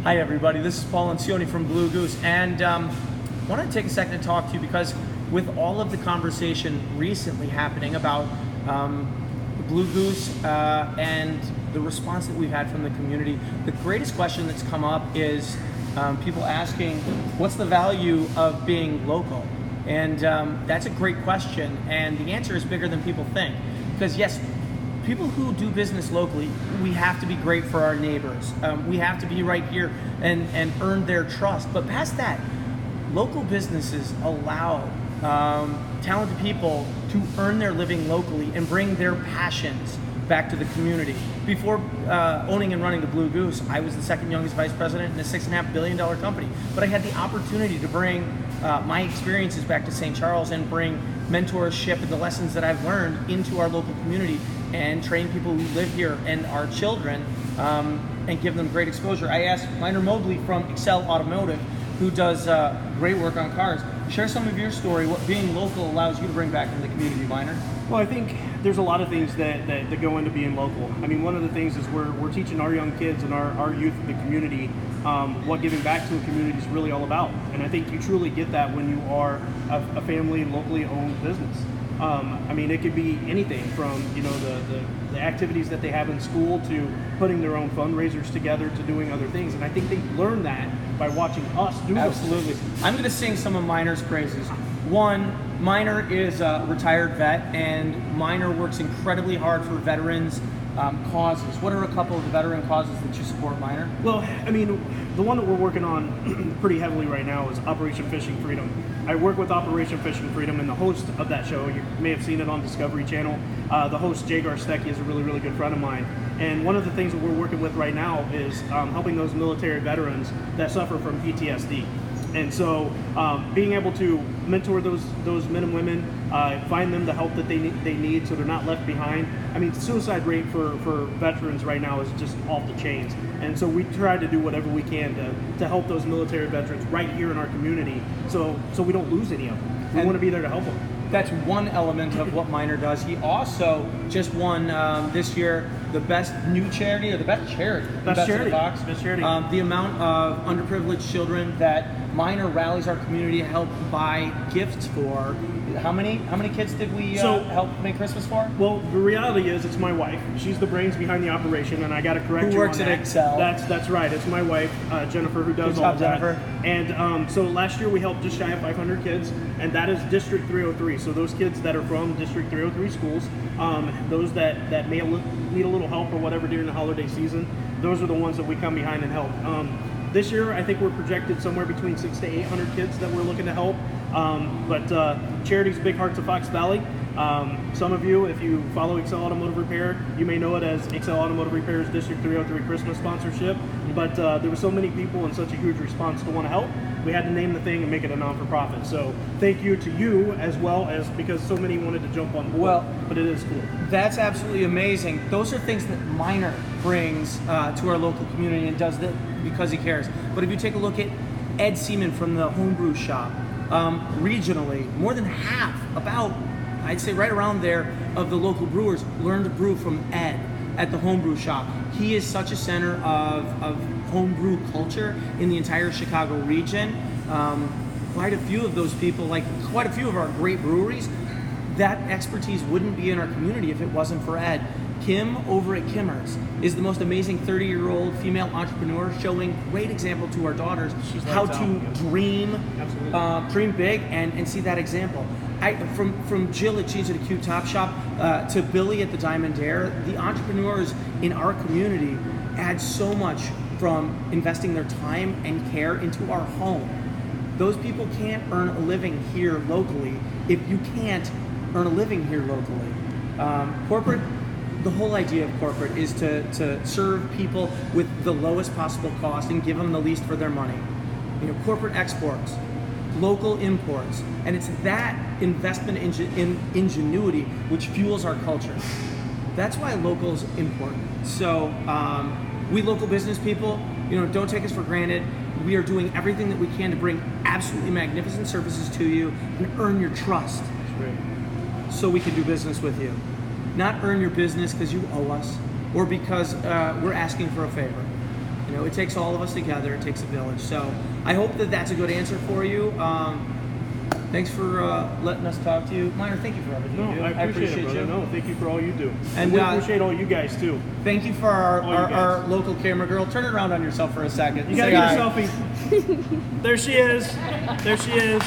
Hi everybody, this is Paul Ancioni from Blue Goose, and I wanted to take a second to talk to you because with all of the conversation recently happening about the Blue Goose and the response that we've had from the community, the greatest question that's come up is people asking, what's the value of being local? And that's a great question, and the answer is bigger than people think. Because yes, people who do business locally, we have to be great for our neighbors. We have to be right here and earn their trust. But past that, local businesses allow talented people to earn their living locally and bring their passions back to the community. Before owning and running the Blue Goose, I was the second youngest vice president in a $6.5 billion company. But I had the opportunity to bring my experiences back to St. Charles and bring mentorship and the lessons that I've learned into our local community and train people who live here and our children and give them great exposure. I asked Minor Mobley from Excel Automotive, who does great work on cars, share some of your story, what being local allows you to bring back to the community, Minor. Well, I think there's a lot of things that go into being local. I mean, one of the things is we're teaching our young kids and our youth in the community what giving back to a community is really all about. And I think you truly get that when you are a family locally owned business. I mean, it could be anything from, you know, the activities that they have in school to putting their own fundraisers together to doing other things. And I think they learn that by watching us do those Absolutely. things. I'm going to sing some of Minor's praises. One, Minor is a retired vet, and Minor works incredibly hard for veterans causes. What are a couple of the veteran causes that you support, Minor? Well, I mean, the one that we're working on pretty heavily right now is Operation Fishing Freedom. I work with Operation Fishing Freedom, and the host of that show, you may have seen it on Discovery Channel, the host, Jay Garstecki, is a really, really good friend of mine. And one of the things that we're working with right now is helping those military veterans that suffer from PTSD. And so being able to mentor those men and women, find them the help that they need so they're not left behind. I mean, suicide rate for veterans right now is just off the chains. And so we try to do whatever we can to help those military veterans right here in our community so we don't lose any of them. We want to be there to help them. That's one element of what Minor does. He also just won this year the best new charity, or the best charity. Best charity. Of the Box. Best charity. The amount of underprivileged children that Minor rallies our community to help buy gifts for. How many kids did we help make Christmas for? Well, the reality is it's my wife. She's the brains behind the operation, and I got to correct Who you works on at that. Excel. That's right. It's my wife, Jennifer, who does Good all job, of that. Jennifer. And so last year we helped just shy of 500 kids, and that is District 303. So those kids that are from District 303 schools, those that may need a little help or whatever during the holiday season, those are the ones that we come behind and help. This year, I think we're projected somewhere between 600 to 800 kids that we're looking to help. But charity's Big Hearts of Fox Valley. Some of you, if you follow Excel Automotive Repair, you may know it as Excel Automotive Repair's District 303 Christmas sponsorship. But there were so many people and such a huge response to want to help, we had to name the thing and make it a non-for-profit. So thank you to you as well, as because so many wanted to jump on board. Well, but it is cool. That's absolutely amazing. Those are things that Minor brings to our local community and does that because he cares. But if you take a look at Ed Seaman from the Homebrew Shop, regionally, more than half, about, I'd say right around there, of the local brewers learn to brew from Ed at the Homebrew Shop. He is such a center of homebrew culture in the entire Chicago region. Quite a few of those people, like quite a few of our great breweries, that expertise wouldn't be in our community if it wasn't for Ed. Kim over at Kimmer's is the most amazing 30-year-old female entrepreneur showing great example to our daughters how to dream big and see that example. From Jill at Cheese at a Cute Top Shop to Billy at the Diamond Dare, the entrepreneurs in our community add so much from investing their time and care into our home. Those people can't earn a living here locally if you can't earn a living here locally. Corporate, the whole idea of corporate is to serve people with the lowest possible cost and give them the least for their money. You know, corporate exports, local imports, and it's that investment in ingenuity which fuels our culture. That's why local is important. So we local business people, you know, don't take us for granted. We are doing everything that we can to bring absolutely magnificent services to you and earn your trust. That's great. So we can do business with you. Not earn your business because you owe us or because we're asking for a favor. You know, it takes all of us together. It takes a village. So I hope that that's a good answer for you. Thanks for letting us talk to you. Minor, thank you for everything No, you do. I appreciate it, brother. you. No, thank you for all you do. And, And we appreciate all you guys too. Thank you for our local camera girl. Turn it around on yourself for a second. You gotta Say get hi. a selfie. There she is. There she is.